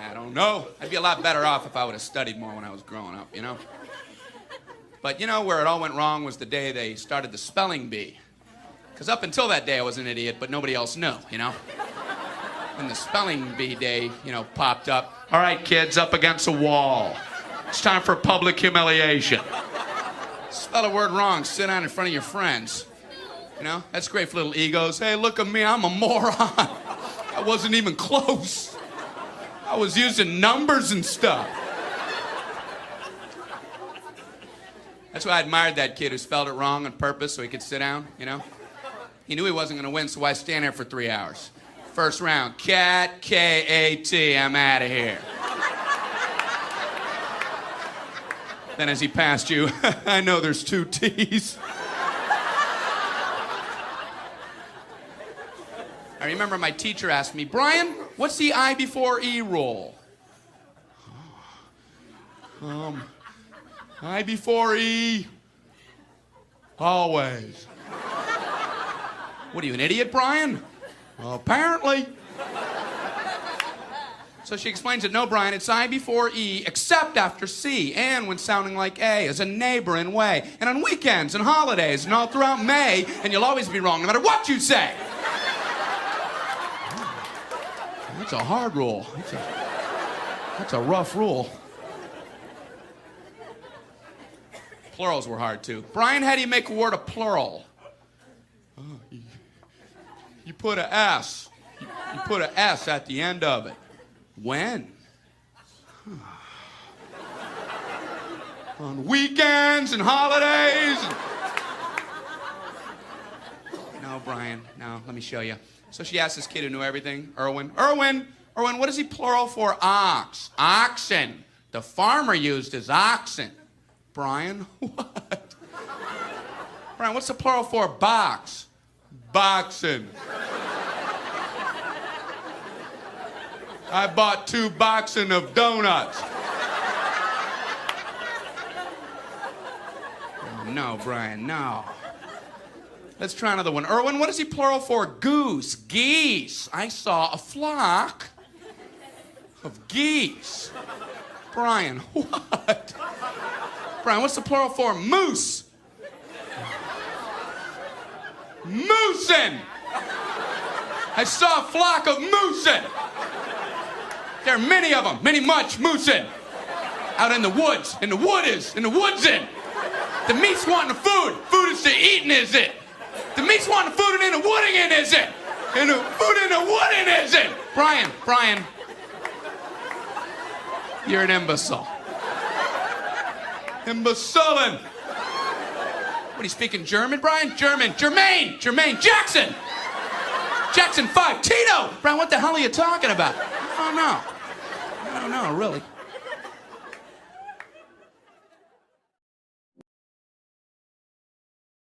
I don't know. I'd be a lot better off if I would have studied more when I was growing up, you know? But you know where it all went wrong was the day they started the spelling bee. Because up until that day I was an idiot, but nobody else knew, you know? When the spelling bee day, you know, popped up. All right, kids, up against a wall. It's time for public humiliation. Spell a word wrong, sit down in front of your friends. You know, that's great for little egos. Hey, look at me, I'm a moron. I wasn't even close. I was using numbers and stuff. That's why I admired that kid who spelled it wrong on purpose so he could sit down, you know? He knew he wasn't going to win, so why stand there for 3 hours? First round, cat, K-A-T, I'm out of here. Then as he passed you, I know there's 2 T's. I remember my teacher asked me, Brian, what's the I before E rule? I before E, always. What are you, an idiot, Brian? Well, apparently. So she explains that, no, Brian, it's I before E, except after C, and when sounding like A, as a neighboring way, and on weekends and holidays, and all throughout May, and you'll always be wrong, no matter what you say. That's a hard rule. That's a rough rule. Plurals were hard, too. Brian, how do you make a word a plural? Oh, you put a S. You put a S at the end of it. When? On weekends and holidays. No, Brian, no, let me show you. So she asked this kid who knew everything, Erwin, what is he plural for ox? Oxen. The farmer used his oxen. Brian, what? Brian, what's the plural for box? Boxen. I bought 2 boxen of donuts. Oh, no, Brian, no. Let's try another one. Erwin, what is he plural for goose? Geese. I saw a flock of geese. Brian, what? Brian, what's the plural for moose? Moosin. I saw a flock of moosin. There are many of them, much moosin. Out in the woods, in the woodsin. The meat's wanting the food. Food is to eating, is it? The meat's wanting the food and in the wooding in, is it? And the food in the wooding, is it? Brian. You're an imbecile. Imbecilin'. What, are you speaking German, Brian? German. Jermaine. Jackson. Jackson 5. Tito. Brian, what the hell are you talking about? I don't know, really.